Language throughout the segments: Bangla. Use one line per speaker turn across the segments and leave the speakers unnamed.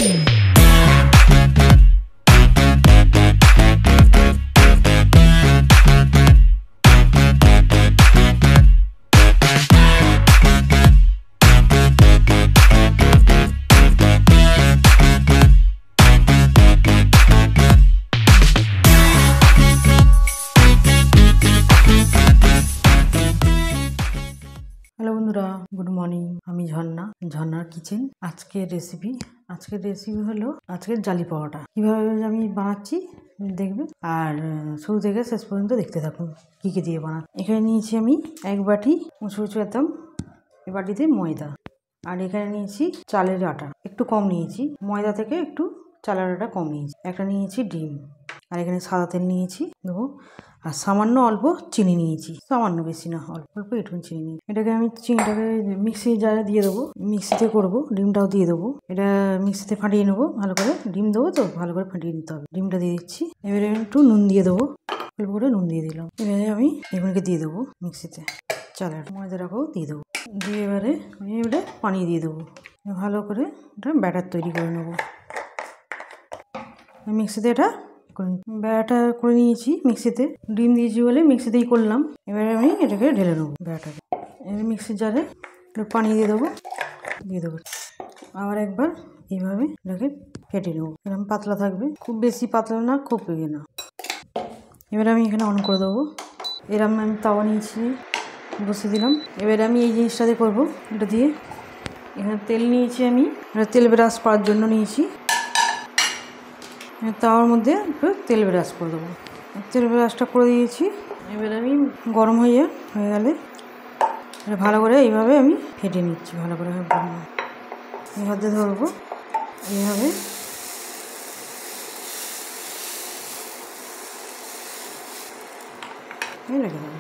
हेलो बंधुरा गुड मर्निंग आमी झर्ना झर्नार किचेन आजकेर रेसिपि हलो आजकेर जाली परोटा किभाबे आमी बानाচ্ছি देखबे और शुरू থেকে শেষ পর্যন্ত দেখতে থাকুন কি কি দিয়ে বানাচ্ছি। এখানে নিয়েছি আমি এক বাটি উঁচু উঁচু একদম এই বাটিতে ময়দা আর এখানে নিয়েছি চালের আটা একটু কম নিয়েছি ময়দা থেকে একটু চালের আটা কম নিয়েছি একটা নিয়েছি ডিম আর এখানে সাদা তেল নিয়েছি দেবো আর সামান্য অল্প চিনি নিয়েছি সামান্য বেশি না অল্প অল্প একটু চিনি নিই এটাকে আমি চিনিটাকে মিক্সি জারে দিয়ে দেবো মিক্সিতে করবো ডিমটাও দিয়ে দেবো এটা মিক্সিতে ফাটিয়ে নেবো ভালো করে ডিম দেবো তো ভালো করে ফাটিয়ে নিতে হবে ডিমটা দিয়ে দিচ্ছি এবারে একটু নুন দিয়ে দেবো অল্প করে নুন দিয়ে দিলাম এবারে আমি এগুলোকে দিয়ে দেবো মিক্সিতে চালের ময়দাটাকেও দিয়ে দেবো দিয়ে এবারে আমি এবারে পানি দিয়ে দেবো ভালো করে এটা ব্যাটার তৈরি করে নেবো মিক্সিতে এটা ব্যাটা করে নিয়েছি মিক্সিতে ডিম দিয়েছি বলে মিক্সিতেই করলাম এবারে আমি এটাকে ঢেলে নেবো ব্যাটাকে এবার মিক্সির জারে পানি দিয়ে দেবো আবার একবার এইভাবে এটাকে ফেটে নেবো এরকম পাতলা থাকবে খুব বেশি পাতলা না খুব ইয়ে না এবারে আমি এখানে অন করে দেবো এরকম আমি তাওয়া নিয়েছি বসিয়ে দিলাম এবারে আমি এই জিনিসটা দিয়ে করবো এটা দিয়ে এখানে তেল নিয়েছি আমি তেল ব্রাশ করার জন্য নিয়েছি তাওয়ার মধ্যে একটু তেল ব্রাশ করে দেবো তেল ব্রাশটা করে দিয়েছি এবারে আমি গরম হয়ে গেলে ভালো করে এইভাবে আমি ফেটে নিচ্ছি ভালো করে এই হাতে ধরবো এইভাবে রেখে দেবো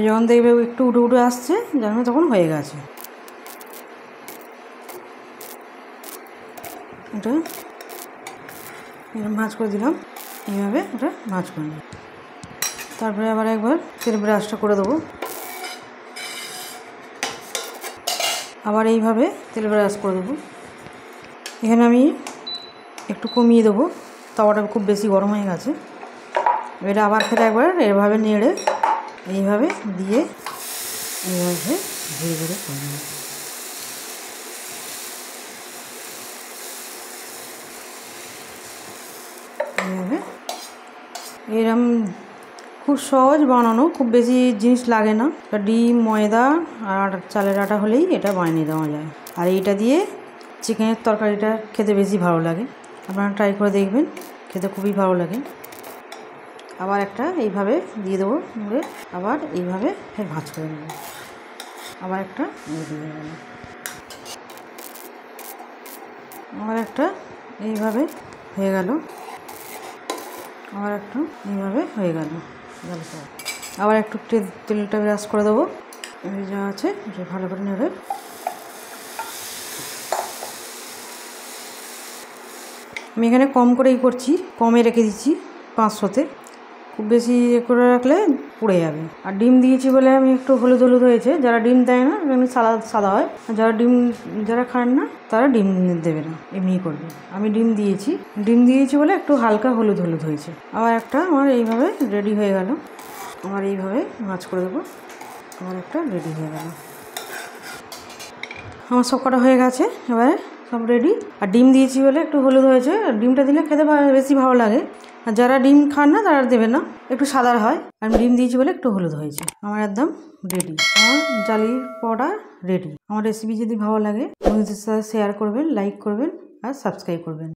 যখন দেখবে একটু উঠে উঠে আসছে জানবে তখন হয়ে গেছে এটা ভাঁজ করে দিলাম এইভাবে ওটা ভাঁজ করে নিই তারপরে আবার একবার তেল ব্রাশটা করে দেবো আবার এইভাবে তেল ব্রাশ করে দেবো এখানে আমি একটু কমিয়ে দেবো তাওয়াটা খুব বেশি গরম হয়ে গেছে এটা আবার ফের একবার এভাবে নেড়ে এইভাবে দিয়ে এইভাবে ধীরে ধীরে করে নেব এইভাবে এরম খুব সহজ বানানো খুব বেশি জিনিস লাগে না ডিম ময়দা আর চালের আটা হলেই এটা বানিয়ে দেওয়া যায় আর এইটা দিয়ে চিকেনের তরকারিটা খেতে বেশি ভালো লাগে আপনারা ট্রাই করে দেখবেন খেতে খুবই ভালো লাগে আবার একটা এইভাবে দিয়ে দেবো আবার এইভাবে ফের ভাঁজ করে নেব আবার একটা দিয়ে দেবো আবার একটা এইভাবে হয়ে গেল আবার একটু এইভাবে হয়ে গেল আবার একটু তেলটা ব্রাশ করে দেবো যা আছে ভালো করে নেড়ে আমি এখানে কম করেই করছি কমে রেখে দিচ্ছি 500-তে খুব বেশি করে রাখলে পুড়ে যাবে আর ডিম দিয়েছি বলে আমি একটু হলুদ হলুদ হয়েছে যারা ডিম দেয় না এমনি সাদা হয় আর যারা খান না তারা ডিম দেবে না এমনি করবে আমি ডিম দিয়েছি বলে একটু হালকা হলুদ হলুদ হয়েছে আবার একটা আমার এইভাবে রেডি হয়ে গেল আমার এইভাবে ভাঁজ করে দেবো আমার একটা রেডি হয়ে গেল আমার সব কটা হয়ে গেছে এবারে সব রেডি আর ডিম দিয়েছি বলে একটু হলুদ হয়েছে আর ডিমটা দিলে খেতে বেশি ভালো লাগে আর যারা ডিম খান না তারা দেবে না একটু সাদা হয় আর ডিম দিয়েছি বলে একটু হলুদ হয়েছে আমার একদম রেডি আমার জালি পরোটা রেডি আমার রেসিপি যদি ভালো লাগে বন্ধুদের সাথে শেয়ার করবেন লাইক করবেন আর সাবস্ক্রাইব করবেন।